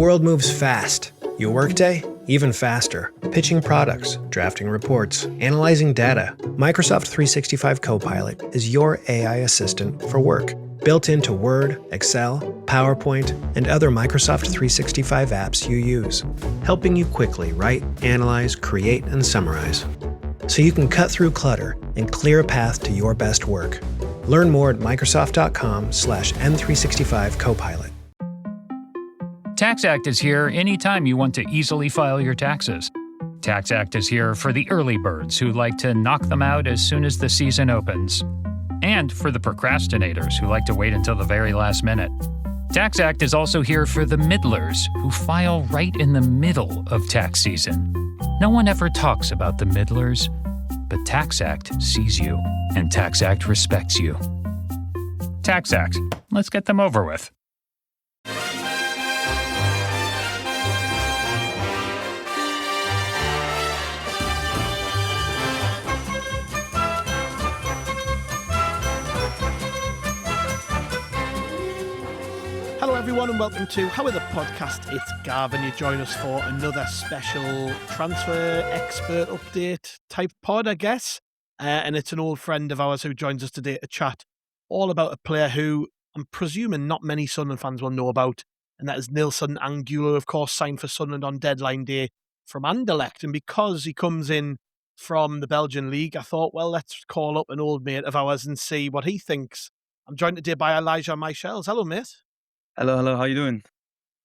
world moves fast. Your workday, even faster. Pitching products, drafting reports, analyzing data. Microsoft 365 Copilot is your AI assistant for work. Built into Word, Excel, PowerPoint, and other Microsoft 365 apps you use. Helping you quickly write, analyze, create, and summarize. So you can cut through clutter and clear a path to your best work. Learn more at Microsoft.com/M365 Copilot. TaxAct is here anytime you want to easily file your taxes. TaxAct is here for the early birds who like to knock them out as soon as the season opens. And for the procrastinators who like to wait until the very last minute. TaxAct is also here for the middlers who file right in the middle of tax season. No one ever talks about the middlers, but TaxAct sees you, and TaxAct respects you. TaxAct, let's get them over with. Hello everyone and welcome to How Are The Podcast. It's Gavin. You join us for another special transfer expert update type pod, I guess. And it's an old friend of ours who joins us today to chat all about a player who I'm presuming not many Sunderland fans will know about. And that is Nilson Angulo, of course, signed for Sunderland on deadline day from Anderlecht. And because he comes in from the Belgian league, I thought, well, let's call up an old mate of ours and see what he thinks. I'm joined today by Elijah Michiels. Hello, mate. Hello. How you doing?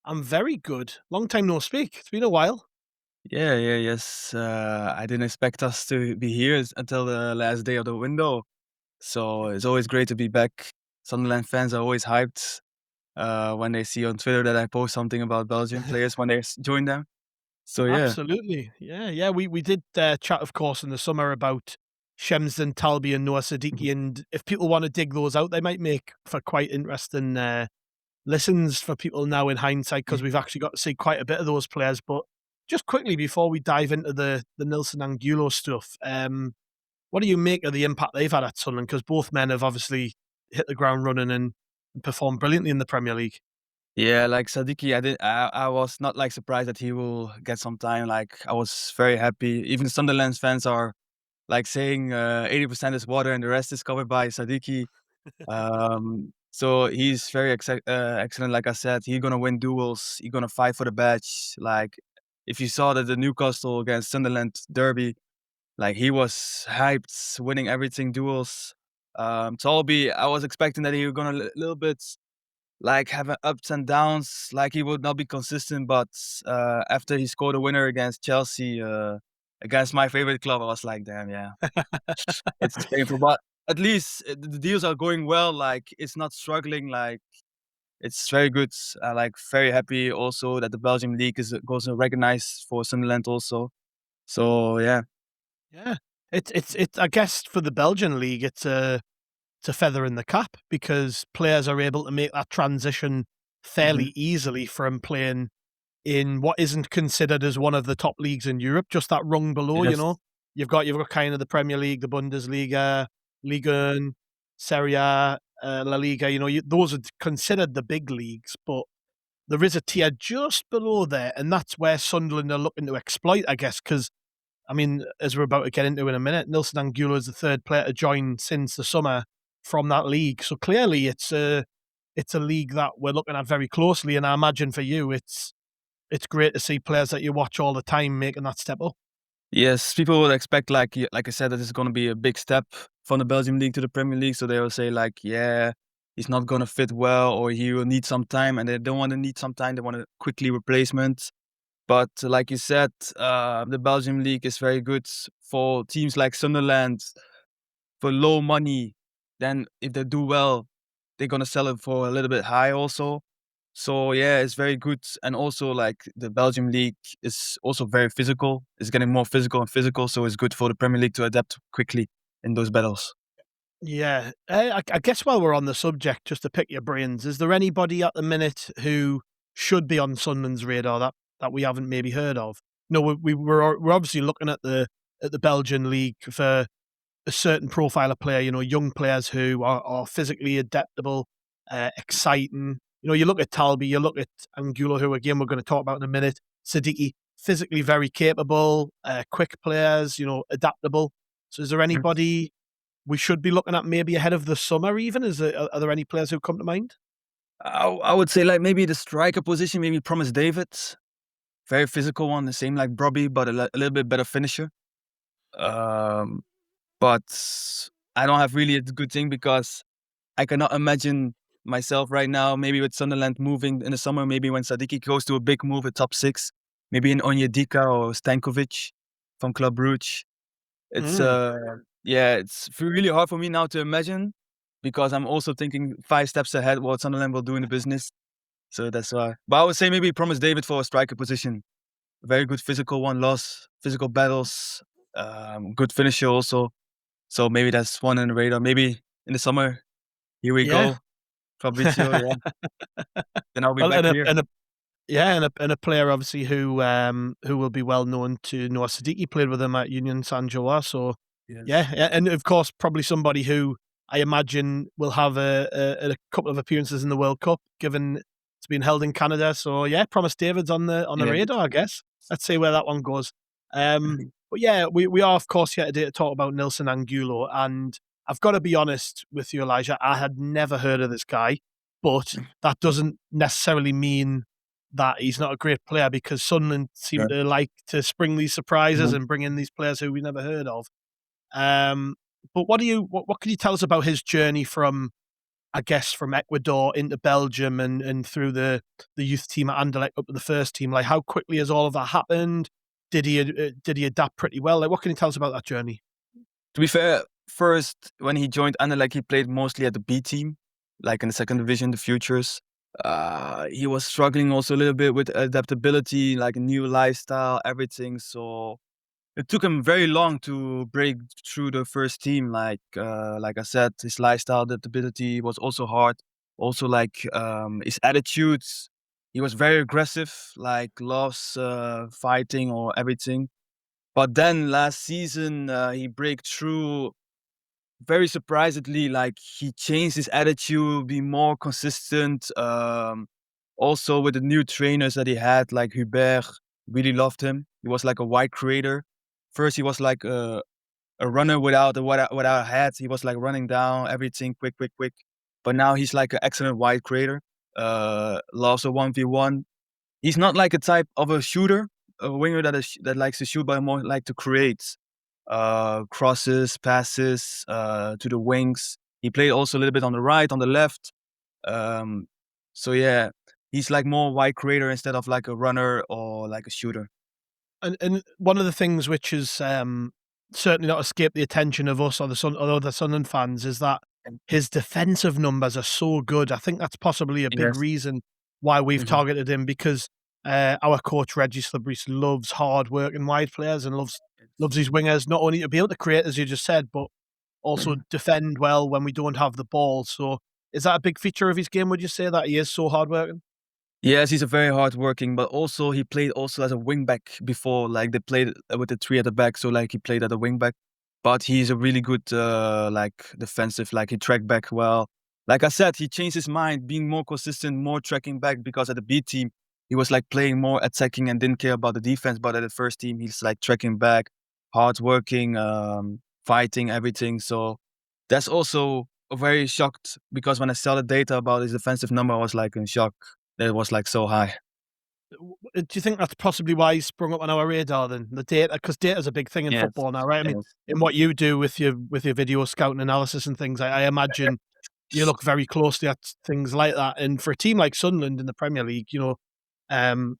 I'm very good. Long time no speak. It's been a while. Yes. I didn't expect us to be here until the last day of the window. So it's always great to be back. Sunderland fans are always hyped when they see on Twitter that I post something about Belgian players when they join them. So yeah. Absolutely. Yeah. We did chat, of course, in the summer about Chemsdine, Talbi and Noah Sadiki. And if people want to dig those out, they might make for quite interesting listens for people now in hindsight, because we've actually got to see quite a bit of those players. But just quickly before we dive into the Nilson Angulo stuff, what do you make of the impact they've had at Sunderland? Because both men have obviously hit the ground running and performed brilliantly in the Premier League. Yeah, like Sadiki, I was not like surprised that he will get some time. Like I was very happy. Even Sunderland fans are like saying 80% is water and the rest is covered by Sadiki. So he's very excellent. Like I said, he's gonna win duels. He's gonna fight for the badge. Like if you saw that the Newcastle against Sunderland derby, like he was hyped, winning everything duels. Talbi, I was expecting that he was gonna little bit like have ups and downs. Like he would not be consistent. But after he scored a winner against Chelsea, against my favorite club, I was like, damn, yeah, it's painful, but at least the deals are going well. Like it's not struggling. Like it's very good. I like very happy also that the Belgian league is also recognized for Sunderland also. So yeah. Yeah, it's I guess for the Belgian league, it's a feather in the cap, because players are able to make that transition fairly easily from playing in what isn't considered as one of the top leagues in Europe, just that rung below. Yes. You know, you've got kind of the Premier League, the Bundesliga, Ligue 1, Serie A, La Liga. You know, those are considered the big leagues, but there is a tier just below there, and that's where Sunderland are looking to exploit, I guess. Because I mean, as we're about to get into in a minute, Nilson Angulo is the third player to join since the summer from that league. So clearly, it's a league that we're looking at very closely, and I imagine for you, it's great to see players that you watch all the time making that step up. Yes, people would expect like I said that it's going to be a big step from the Belgian league to the Premier League. So they will say like, yeah, he's not going to fit well, or he will need some time, and they don't want to need some time. They want a quickly replacement. But like you said, the Belgian league is very good for teams like Sunderland for low money. Then if they do well, they're gonna sell it for a little bit high also. So yeah, it's very good. And also like the Belgian league is also very physical. It's getting more physical and physical. So it's good for the Premier League to adapt quickly in those battles. Yeah, I guess while we're on the subject, just to pick your brains, is there anybody at the minute who should be on Sunderland's radar that we haven't maybe heard of? No, we're obviously looking at the Belgian league for a certain profile of player. You know, young players who are physically adaptable, exciting. you look at Talbi, you look at Angulo, who again we're going to talk about in a minute. Sadiki, physically very capable, quick players, adaptable. So is there anybody we should be looking at maybe ahead of the summer even? Are there any players who come to mind? I would say like maybe the striker position, maybe Promise David. Very physical one, the same like Brobby, but a little bit better finisher. Um, but I don't have really a good thing because I cannot imagine myself right now, maybe with Sunderland moving in the summer, maybe when Sadiki goes to a big move at top 6, maybe in Onyedika or Stankovic from Club Brugge. It's it's really hard for me now to imagine because I'm also thinking 5 steps ahead what Sunderland will do in the business. So that's why. But I would say maybe Promise David for a striker position. Very good physical one, lost physical battles, good finisher also. So maybe that's one on the radar. Maybe in the summer, here we go, Fabrizio. Yeah, then I'll be Well, back here. and a player obviously who will be well known to Noah Sadiki, played with him at Union Saint Joa. So Yes. and of course probably somebody who I imagine will have a couple of appearances in the World Cup, given it's been held in Canada. So yeah, Promise David's on the Yeah. radar, I guess. Let's see where that one goes. But yeah, we are of course here today to talk about Nilson Angulo, and I've got to be honest with you, Elijah, I had never heard of this guy, but that doesn't necessarily mean that he's not a great player, because Sunderland seem to like to spring these surprises and bring in these players who we never heard of. But what can you tell us about his journey from, I guess, from Ecuador into Belgium and through the youth team at Anderlecht up to the first team? Like, how quickly has all of that happened? Did he adapt pretty well? Like, what can you tell us about that journey? To be fair, first when he joined Anderlecht, he played mostly at the B team, like in the second division, the Futures. He was struggling also a little bit with adaptability, like a new lifestyle, everything. So it took him very long to break through the first team. Like I said, his lifestyle adaptability was also hard. Also, like his attitudes, he was very aggressive, like loves fighting or everything. But then last season, he break through very surprisingly. Like he changed his attitude, be more consistent. Also with the new trainers that he had, like Hubert, really loved him. He was like a wide creator. First, he was like a runner without a head. He was like running down everything quick, quick, quick. But now he's like an excellent wide creator. Loves a 1v1. He's not like a type of a shooter, a winger that likes to shoot, but more like to create crosses, passes to the wings. He played also a little bit on the right, on the left. So yeah, he's like more wide creator instead of like a runner or like a shooter. And one of the things which is certainly not escaped the attention of us or the Sunderland fans is that his defensive numbers are so good. I think that's possibly a big Yes. reason why we've targeted him, because our coach Reggie Slibreese loves hard working wide players and loves these wingers not only to be able to create, as you just said, but also defend well when we don't have the ball. So is that a big feature of his game, would you say, that he is so hard working? Yes, he's a very hardworking, but also he played also as a wingback before. Like they played with the 3 at the back, so like he played at a wingback. But he's a really good like defensive. Like he tracked back well. Like I said, he changed his mind, being more consistent, more tracking back. Because at the B team, he was like playing more attacking and didn't care about the defense. But at the first team, he's like tracking back, hardworking, fighting, everything. So that's also a very shocked, because when I saw the data about his defensive number, I was like in shock. That was like so high. Do you think that's possibly why he sprung up on our radar then? The data, because data is a big thing in Yes. football now, right? I mean, Yes. in what you do with your video scouting analysis and things, I imagine you look very closely at things like that. And for a team like Sunderland in the Premier League, um,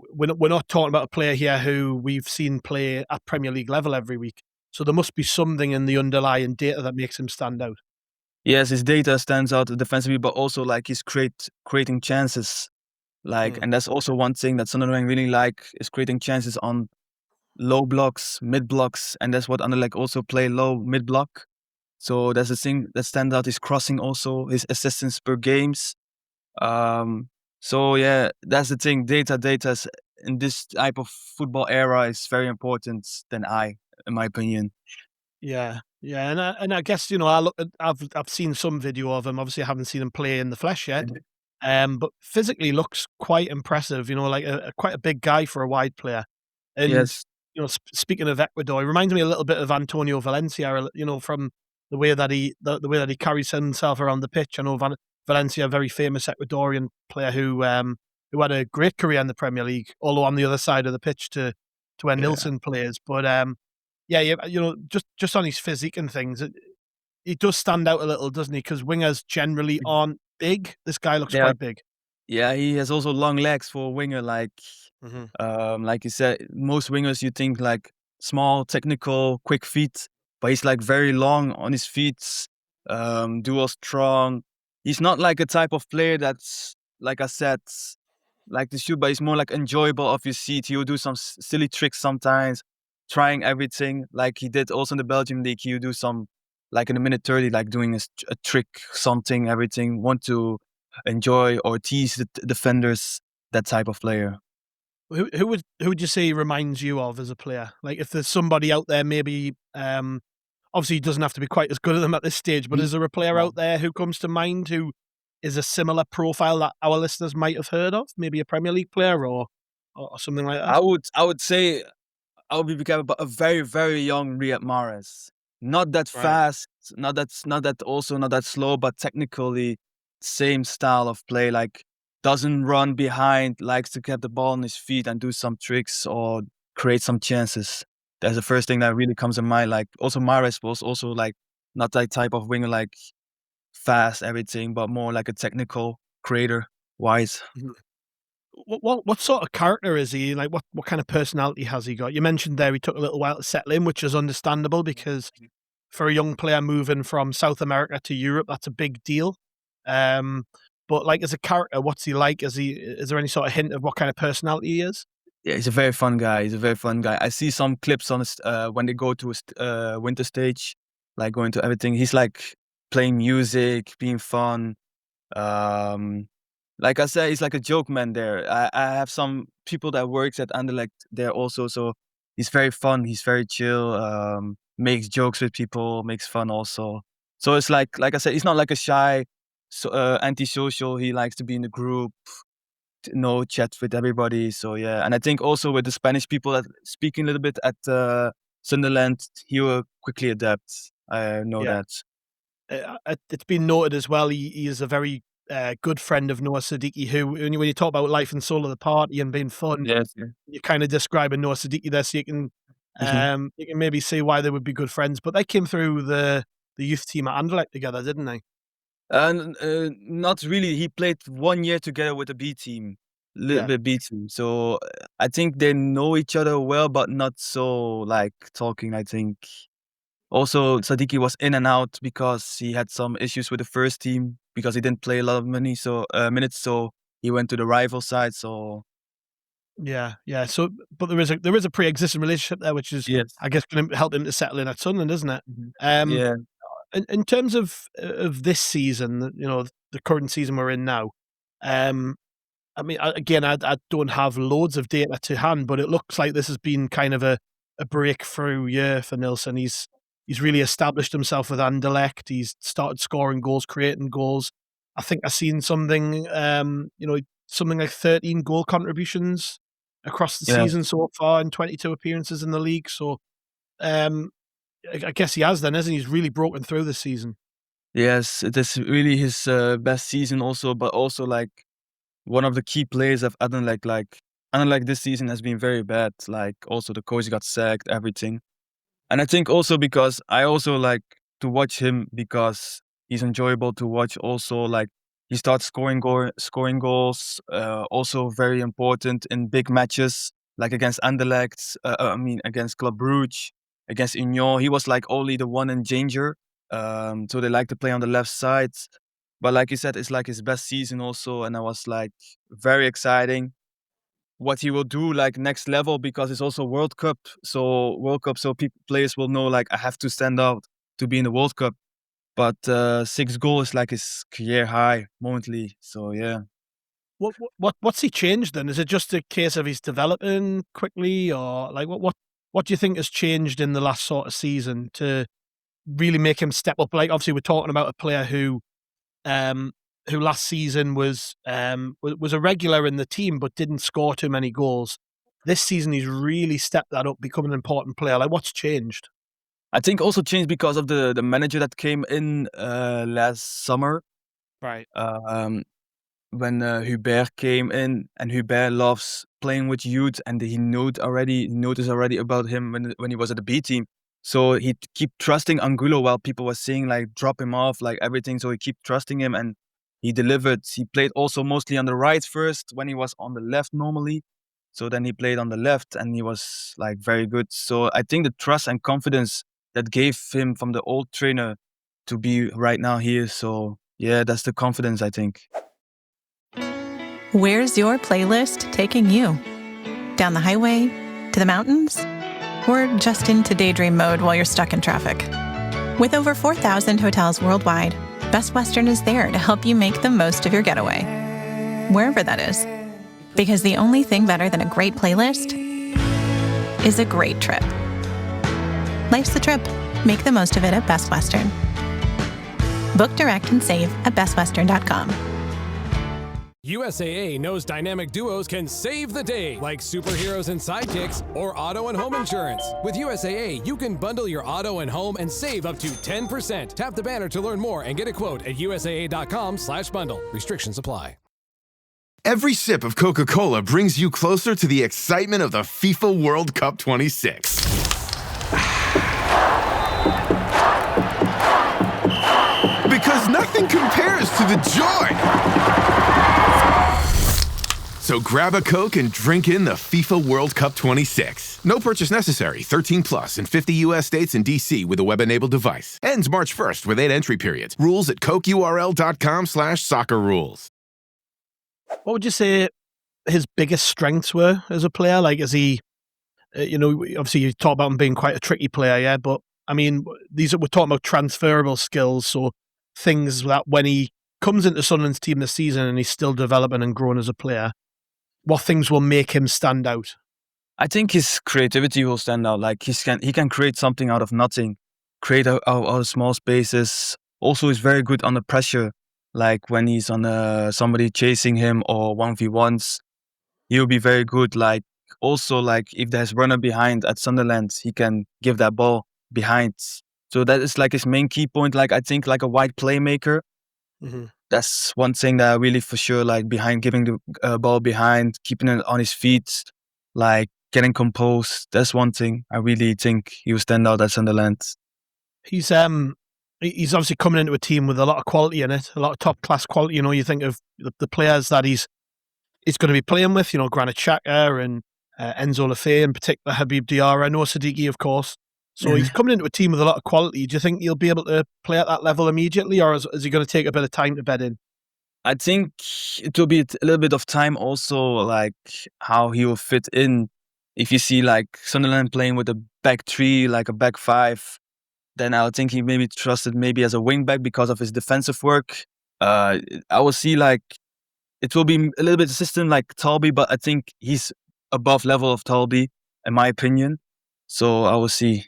we're not talking about a player here who we've seen play at Premier League level every week. So there must be something in the underlying data that makes him stand out. Yes, his data stands out defensively, but also like he's creating chances. Like, and that's also one thing that Sunderland really like, is creating chances on low blocks, mid blocks, and that's what Anderlecht also play, low mid block. So that's the thing that stands out. His crossing also, his assistance per games. So yeah, that's the thing. Data is, in this type of football era, is very important in my opinion. Yeah, and I guess I've seen some video of him. Obviously, I haven't seen him play in the flesh yet. but physically looks quite impressive. Like quite a big guy for a wide player. And Yes. speaking of Ecuador, he reminds me a little bit of Antonio Valencia. From the way that the way that he carries himself around the pitch. I know Valencia, a very famous Ecuadorian player who had a great career in the Premier League, although on the other side of the pitch to where Yeah. Nilson plays. But yeah, just on his physique and things, he does stand out a little, doesn't he? Because wingers generally aren't big. This guy looks Yeah. quite big. Yeah, he has also long legs for a winger, Mhm. like you said, most wingers you think like small, technical, quick feet, but he's like very long on his feet, dual strong. He's not like a type of player that's, like I said, like to shoot, but he's more like enjoyable off his seat. He will do some silly tricks sometimes, trying everything. Like he did also in the Belgian league. He will do some, like in a minute 30, like doing a trick, something, everything. Want to enjoy or tease the defenders, that type of player. Who would you say reminds you of as a player? Like if there's somebody out there, maybe obviously he doesn't have to be quite as good as them at this stage, but Mm. is there a player No. out there who comes to mind who is a similar profile that our listeners might have heard of? Maybe a Premier League player or something like that? I would say I would be careful, but a very, very young Riyad Mahrez. Not that Right. fast, not that slow, but technically same style of play. Like doesn't run behind, likes to get the ball on his feet and do some tricks or create some chances. That's the first thing that really comes to mind. Like also Mahrez was also like not that type of winger, like fast everything, but more like a technical creator wise. Mhm. What sort of character is he? Like what kind of personality has he got? You mentioned there he took a little while to settle in, which is understandable because for a young player moving from South America to Europe, that's a big deal. Um, but like as a character, what's he like? Is there any sort of hint of what kind of personality he is? Yeah, he's a very fun guy. He's a very fun guy. I see some clips on his, when they go to a winter stage, like going to everything. He's like playing music, being fun. Um, like I said, he's like a joke man there. I have some people that works at Anderlecht there also, so he's very fun. He's very chill. Makes jokes with people, makes fun also. So it's like I said, he's not like a shy, antisocial. He likes to be in the group, know, chat with everybody. So yeah, and I think also with the Spanish people that speaking a little bit at Sunderland, he will quickly adapt. I know Yeah. that. It's been noted as well, he is a very, good friend of Noah Sadiki, who when you talk about life and soul of the party and being fun, Yes. Yeah. you're kinda describing Noah Sadiki there, so Mhm. you can maybe see why they would be good friends, but they came through the youth team at Anderlecht together, didn't they? And not really. He played 1 year together with the B team, little Yeah, bit B team. So I think they know each other well, but not so like talking. I think also Sadiki was in and out because he had some issues with the first team because he didn't play a lot of minutes. So he went to the rival side. So yeah, so but there is a pre-existing relationship there, which is, yes. I guess, gonna help him to settle in at Sunderland, isn't it? Mhm. Um, Yeah. in terms of this season, the current season we're in now, um I mean, again, I don't have loads of data to hand, but it looks like this has been kind of a breakthrough year for Nilsson. He's really established himself with Anderlecht. He's started scoring goals, creating goals. I think I've seen something, something like 13 goal contributions across the Yeah. season so far in 22 appearances in the league. So, um, I guess he has then, hasn't he? He's really broken through this season. Yes, it is really his best season also, but also like one of the key players of Anderlecht this season has been very bad. Like also the coach got sacked, everything. And I think also because I also like to watch him because he's enjoyable to watch. Also, like he starts scoring goals. Also very important in big matches, like against Anderlecht. I mean against Club Brugge, against Union. He was like only the one in danger. So they like to play on the left side. But like you said, it's like his best season also, and I was like very exciting what he will do like next level because it's also World Cup. So World Cup, so players will know like I have to stand out to be in the World Cup. But 6 goals is like his career high momently. So yeah. What's he changed then? Is it just a case of he's developing quickly, or like what do you think has changed in the last sort of season to really make him step up? Like obviously we're talking about a player who who last season was a regular in the team but didn't score too many goals. This season, he's really stepped that up, becoming an important player. Like, what's changed? I think also changed because of the manager that came in last summer. Right. When Hubert came in, and Hubert loves playing with youth, and he noticed already about him when he was at the B team. So he keep trusting Angulo while people were saying like drop him off, like everything. So he keep trusting him, and he delivered. He played also mostly on the right first when he was on the left normally. So then he played on the left, and he was like very good. So I think the trust and confidence that gave him from the old trainer to be right now here. So yeah, that's the confidence, I think. Where's your playlist taking you? Down the highway? To the mountains? Or just into daydream mode while you're stuck in traffic? With over 4,000 hotels worldwide, Best Western is there to help you make the most of your getaway, wherever that is. Because the only thing better than a great playlist is a great trip. Life's the trip. Make the most of it at Best Western. Book direct and save at bestwestern.com. USAA knows dynamic duos can save the day, like superheroes and sidekicks or auto and home insurance. With USAA, you can bundle your auto and home and save up to 10%. Tap the banner to learn more and get a quote at usaa.com/bundle. Restrictions apply. Every sip of Coca-Cola brings you closer to the excitement of the FIFA World Cup 26. Because nothing compares to the joy. So grab a Coke and drink in the FIFA World Cup 26. No purchase necessary. 13 plus in 50 U.S. states and D.C. with a web-enabled device. Ends March 1st with 8 entry periods. Rules at cokeurl.com/soccer rules. What would you say his biggest strengths were as a player? Like, is he, obviously you talk about him being quite a tricky player, yeah, but I mean, we're talking about transferable skills, so things that when he comes into Sunderland's team this season and he's still developing and growing as a player, what things will make him stand out? I think his creativity will stand out. Like he can create something out of nothing, create out of small spaces. Also, he's very good under pressure. Like when he's on somebody chasing him or 1v1s, he'll be very good. Like also, like if there's runner behind at Sunderland, he can give that ball behind. So that is like his main key point. Like I think like a wide playmaker. Mm-hmm. That's one thing that I really for sure like behind, giving the ball behind, keeping it on his feet, like getting composed. That's one thing I really think he will stand out at Sunderland. He's obviously coming into a team with a lot of quality in it, a lot of top class quality. You think of the players that he's going to be playing with. Granit Xhaka and Enzo Lefebvre in particular, Habib Diarra, Noah Sadiki, of course. So he's coming into a team with a lot of quality. Do you think he'll be able to play at that level immediately, or is he going to take a bit of time to bed in? I think it will be a little bit of time also, like how he will fit in. If you see like Sunderland playing with a back three, like a back five, then I would think he maybe trusted maybe as a wing back because of his defensive work. I will see like it will be a little bit system like Talbi, but I think he's above level of Talbi, in my opinion. So I will see.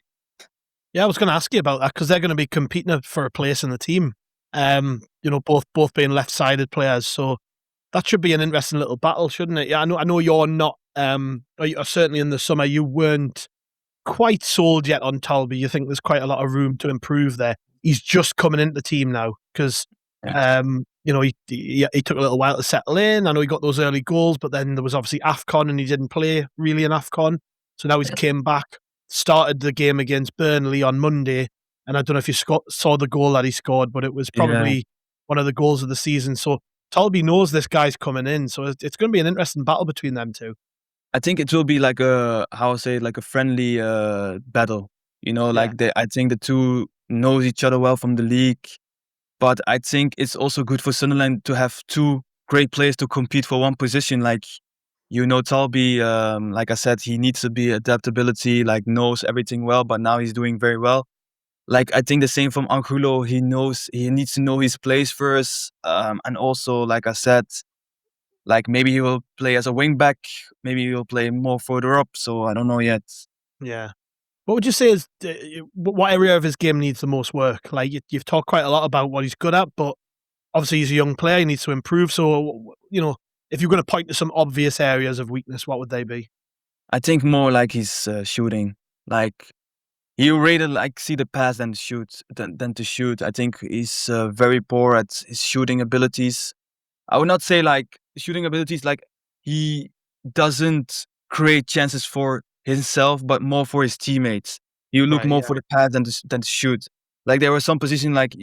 Yeah, I was going to ask you about that because they're going to be competing for a place in the team. Both being left-sided players, so that should be an interesting little battle, shouldn't it? Yeah, I know you're not. Certainly in the summer, you weren't quite sold yet on Talbi. You think there's quite a lot of room to improve there. He's just coming into the team now because, he took a little while to settle in. I know he got those early goals, but then there was obviously AFCON and he didn't play really in AFCON. So now he's came back. Started the game against Burnley on Monday, and I don't know if you saw the goal that he scored, but it was probably one of the goals of the season. So Talbi knows this guy's coming in, so it's going to be an interesting battle between them two. I think it will be like a friendly battle. I think the two knows each other well from the league, but I think it's also good for Sunderland to have two great players to compete for one position. Like. Talbi, like I said, he needs to be adaptability, like knows everything well, but now he's doing very well. Like I think the same from Angulo, he needs to know his place first. And also, like I said, like maybe he will play as a wing back, maybe he will play more further up. So I don't know yet. Yeah. What would you say is what area of his game needs the most work? Like you've talked quite a lot about what he's good at, but obviously he's a young player, he needs to improve. So, if you're going to point to some obvious areas of weakness, what would they be? I think more like his shooting. Like he rather like see the pass than to shoot. I think he's very poor at his shooting abilities. I would not say like shooting abilities, like he doesn't create chances for himself, but more for his teammates. You look Right, more yeah. for the pass than to shoot. Like there was some position like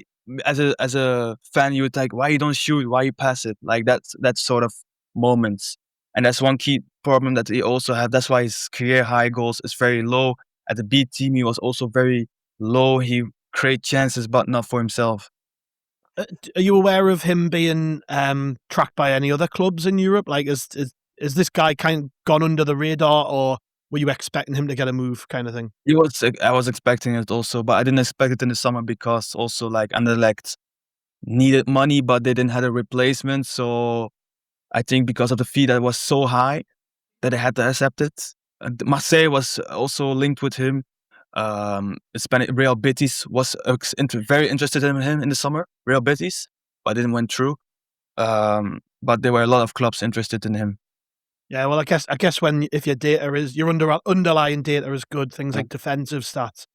as a fan, you would like, why you don't shoot, why you pass it, like that sort of moments. And that's one key problem that he also had. That's why his career high goals is very low. At the B team, he was also very low. He create chances, but not for himself. Are you aware of him being tracked by any other clubs in Europe? Like, is this guy kind of gone under the radar, or were you expecting him to get a move, kind of thing? I was expecting it also, but I didn't expect it in the summer because also like Anderlecht needed money, but they didn't have a replacement. So I think because of the fee that was so high that they had to accept it. And Marseille was also linked with him. Spanish Real Betis was very interested in him in the summer. Real Betis, but it didn't went through. But there were a lot of clubs interested in him. Yeah, well, I guess if your data is your underlying data is good, things like defensive stats,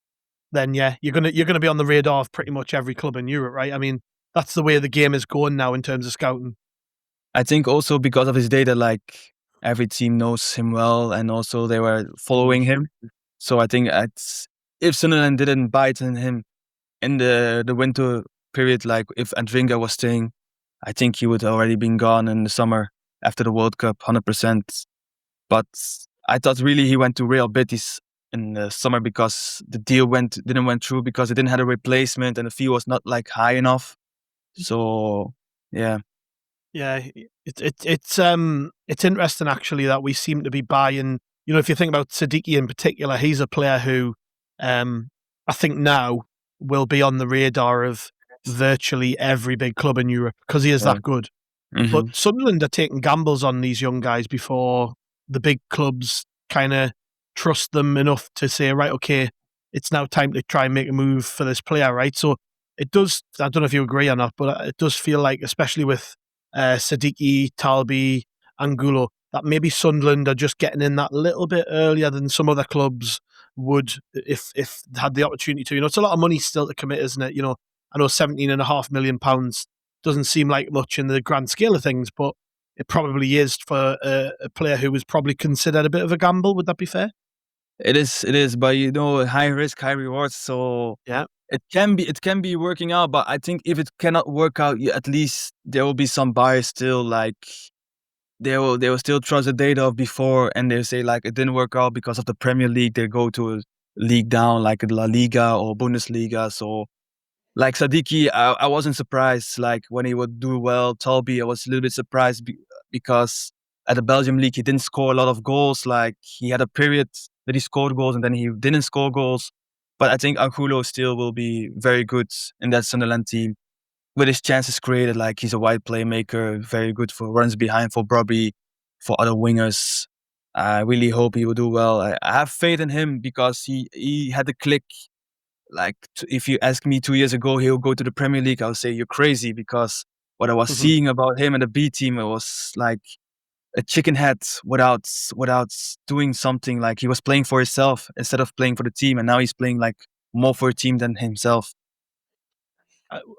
then yeah, you're gonna be on the radar of pretty much every club in Europe, right? I mean, that's the way the game is going now in terms of scouting. I think also because of his data, like every team knows him well, and also they were following him. So I think if Sunderland didn't bite on him in the winter period, like if Advinga was staying, I think he would already been gone in the summer after the World Cup, 100%. But I thought really he went to Real Betis in the summer because the deal didn't went through because it didn't have a replacement and the fee was not like high enough. So yeah. Yeah, it's interesting actually that we seem to be buying. If you think about Sadiki in particular, he's a player who, I think now will be on the radar of virtually every big club in Europe because he is that good. Mhm. But Sunderland are taking gambles on these young guys before the big clubs kind of trust them enough to say, right, okay, it's now time to try and make a move for this player, right? So it does. I don't know if you agree or not, but it does feel like, especially with Sadiki, Talbi, Angulo, that maybe Sunderland are just getting in that little bit earlier than some other clubs would if they had the opportunity to. It's a lot of money still to commit, isn't it? I know £17.5 million doesn't seem like much in the grand scale of things, but it probably is for a player who was probably considered a bit of a gamble. Would that be fair? It is, but high risk, high rewards. So Yeah. it can be working out, but I think if it cannot work out, at least there will be some buyers still. Like they will still trust the data of before, and they'll say like it didn't work out because of the Premier League. They go to a league down like La Liga or Bundesliga. So like Sadiki, I wasn't surprised. Like when he would do well, Talbi, I was a little bit surprised because at the Belgium league he didn't score a lot of goals. Like he had a period that he scored goals and then he didn't score goals. But I think Angulo still will be very good in that Sunderland team with his chances created. Like he's a wide playmaker, very good for runs behind for Bobby, for other wingers. I really hope he will do well. I have faith in him because he had the click. Like if you ask me 2 years ago, he'll go to the Premier League, I'll say you're crazy because what I was seeing about him and the B team, it was like a chicken head without doing something. Like he was playing for himself instead of playing for the team, and now he's playing like more for a team than himself.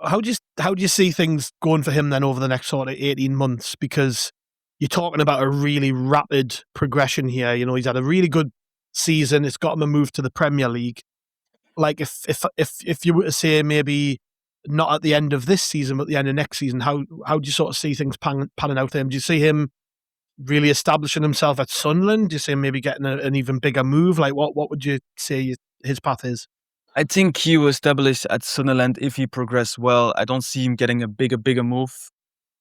How do you see things going for him then over the next sort of 18 months? Because you're talking about a really rapid progression here. He's had a really good season. It's got him a move to the Premier League. Like if you were to say maybe not at the end of this season, but at the end of next season, how do you sort of see things panning out for him? Do you see him really establishing himself at Sunderland? Do you see him maybe getting an even bigger move? Like what would you say his path is? I think he will establish at Sunderland if he progress well. I don't see him getting a bigger move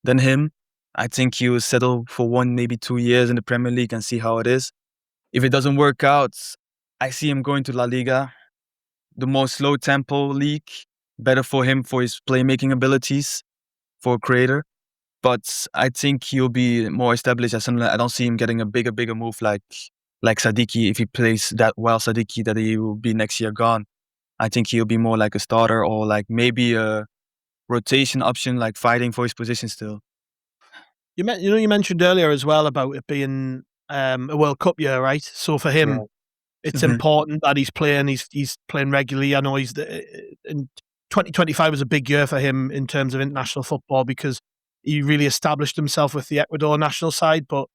than him. I think he will settle for 1, maybe 2 years in the Premier League and see how it is. If it doesn't work out, I see him going to La Liga, the most low tempo league, better for him for his playmaking abilities for a creator. But I think he'll be more established as Sunderland. I don't see him getting a bigger move like Sadiki. If he plays that well, Sadiki, that he will be next year gone. I think he'll be more like a starter or like maybe a rotation option, like fighting for his position still. You mentioned earlier as well about it being a World Cup year, right? So for Yeah. him, it's important that he's playing. He's playing regularly. I know in 2025 was a big year for him in terms of international football because he really established himself with the Ecuador national side. But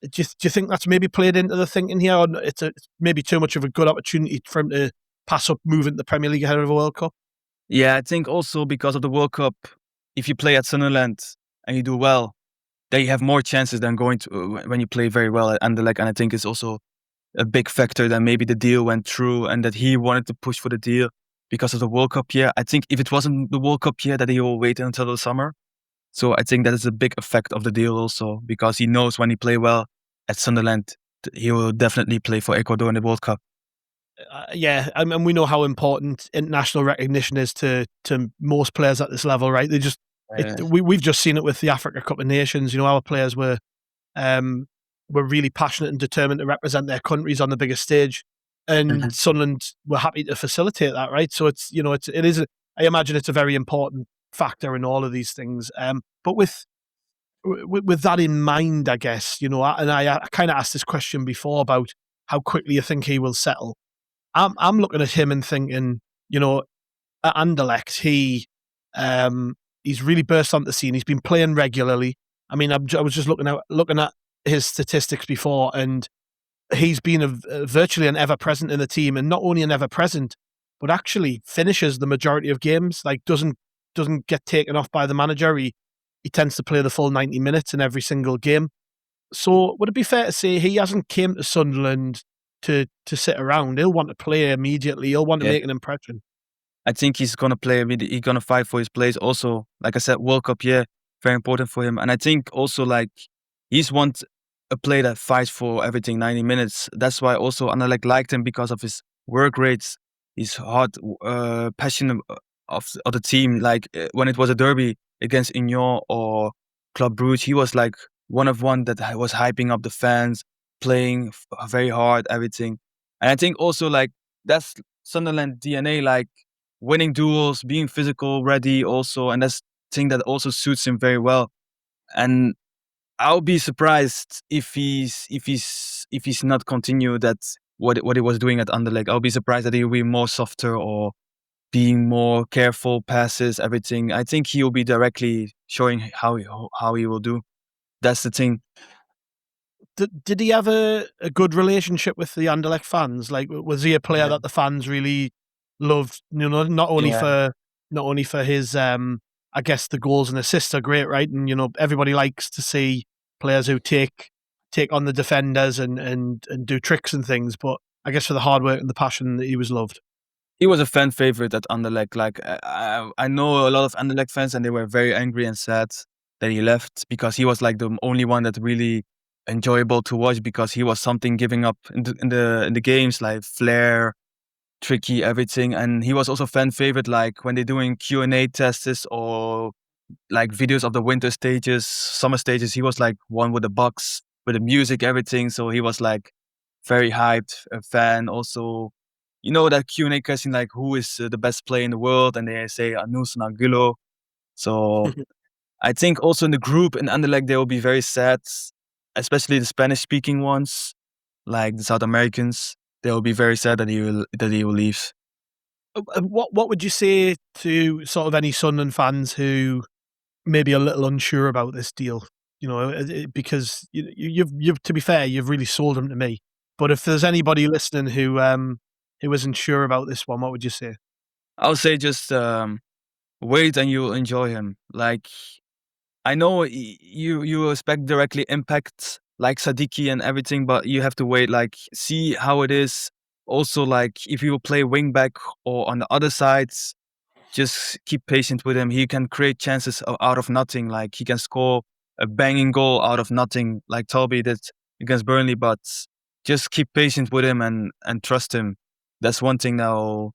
do you think that's maybe played into the thinking here, or it's maybe too much of a good opportunity for him to pass up moving to the Premier League ahead of a World Cup? Yeah, I think also because of the World Cup, if you play at Sunderland and you do well, then you have more chances than going to when you play very well at Anderlecht. And I think it's also a big factor that maybe the deal went through and that he wanted to push for the deal because of the World Cup year. I think if it wasn't the World Cup year, that he will wait until the summer. So I think that is a big effect of the deal also because he knows when he play well at Sunderland, he will definitely play for Ecuador in the World Cup. Yeah, and we know how important international recognition is to most players at this level, right? We've just seen it with the Africa Cup of Nations. Our players were really passionate and determined to represent their countries on the biggest stage, and Sunderland were happy to facilitate that, right? So I imagine it's a very important factor in all of these things. But with that in mind, I guess, and I kind of asked this question before about how quickly you think he will settle. I'm looking at him and thinking, at Anderlecht, he's really burst onto the scene. He's been playing regularly. I mean, I was just looking at his statistics before, and he's been virtually an ever-present in the team, and not only an ever-present, but actually finishes the majority of games. Like doesn't get taken off by the manager. He tends to play the full 90 minutes in every single game. So would it be fair to say he hasn't came to Sunderland to sit around? He'll want to play immediately. He'll want to make an impression. I think he's gonna play. He's gonna fight for his place. Also, like I said, World Cup year, very important for him. And I think also like he's want a player that fights for everything 90 minutes. That's why also Anderlecht liked him because of his work rates, his hard passion of the team. Like when it was a derby against Union or Club Brugge, he was like one that was hyping up the fans, playing very hard, everything. And I think also like that's Sunderland DNA, like winning duels, being physical, ready also, and that's thing that also suits him very well. And I'll be surprised if he's not continue that what he was doing at Anderlecht. I'll be surprised that he'll be more softer or being more careful, passes, everything. I think he'll be directly showing how he will do. That's the thing. Did he have a good relationship with the Anderlecht fans? Like, was he a player that the fans really loved? Not only for his, I guess the goals and assists are great, right? And everybody likes to see players who take on the defenders and do tricks and things. But I guess for the hard work and the passion, that he was loved. He was a fan favorite at Anderlecht. Like I know a lot of Anderlecht fans, and they were very angry and sad that he left because he was like the only one that really enjoyable to watch because he was something giving up in the games, like flair, tricky, everything. And he was also fan favorite, like when they're doing Q&A tests or like videos of the winter stages, summer stages. He was like one with the box, with the music, everything. So he was like very hyped, a fan. Also, that Q&A question, like who is the best player in the world? And they say Nilson Angulo. So I think also in the group in Anderlecht, they will be very sad, especially the Spanish-speaking ones, like the South Americans. They will be very sad that he will leave. What would you say to sort of any Sunderland fans who may be a little unsure about this deal? Because you've to be fair, you've really sold him to me. But if there's anybody listening who isn't sure about this one, what would you say? I'll say just wait and you'll enjoy him. Like I know you expect directly impact like Sadiki and everything, but you have to wait, like see how it is. Also, like if you play wing back or on the other sides, just keep patient with him. He can create chances out of nothing. Like he can score a banging goal out of nothing, like Talbi did against Burnley. But just keep patient with him and trust him. That's one thing that will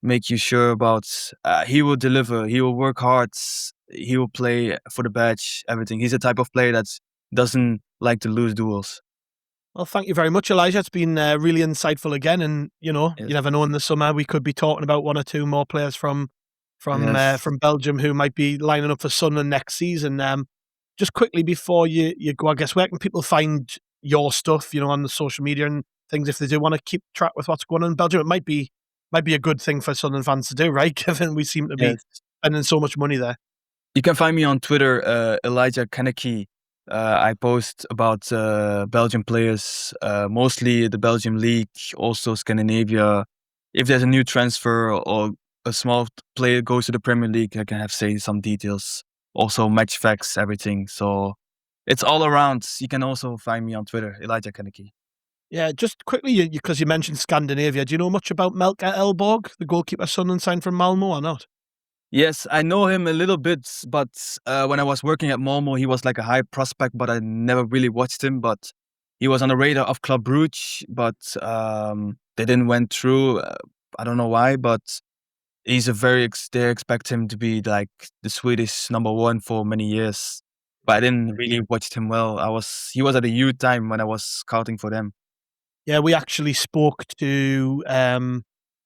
make you sure about. He will deliver. He will work hard. He will play for the badge. Everything. He's a type of player that doesn't like to lose duels. Well, thank you very much, Elijah. It's been really insightful again. And, you never know, in the summer we could be talking about one or two more players from from Belgium who might be lining up for Sunderland next season. Just quickly before you go, I guess, where can people find your stuff, on the social media and things if they do want to keep track with what's going on in Belgium? It might be a good thing for Sunderland fans to do, right? Given we seem to be spending so much money there. You can find me on Twitter, Elijah Michiels. I post about Belgian players, mostly the Belgian league, also Scandinavia. If there's a new transfer or a small player goes to the Premier League, I can say some details. Also match facts, everything. So it's all around. You can also find me on Twitter, Elijah Michiels. Yeah, just quickly, because you mentioned Scandinavia, do you know much about Melker Elborg, the goalkeeper Sunderland signed from Malmo, or not? Yes, I know him a little bit, but when I was working at Malmo, he was like a high prospect, but I never really watched him. But he was on the radar of Club Brugge, but they didn't went through. I don't know why, but he's they expect him to be like the Swedish #1 for many years. But I didn't really watch him well. He was at a youth time when I was scouting for them. Yeah, we actually spoke to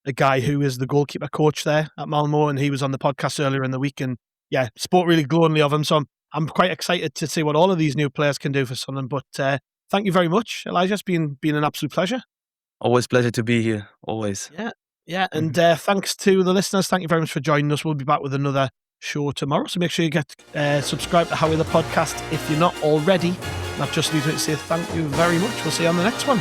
a guy who is the goalkeeper coach there at Malmo, and he was on the podcast earlier in the week, and yeah, spoke really glowingly of him. So I'm quite excited to see what all of these new players can do for Sunderland. But thank you very much, Elijah. It's been an absolute pleasure. Always pleasure to be here. Always. Yeah, and thanks to the listeners. Thank you very much for joining us. We'll be back with another show tomorrow. So make sure you get subscribed to Howie the Podcast if you're not already. That just leaves me to say thank you very much. We'll see you on the next one.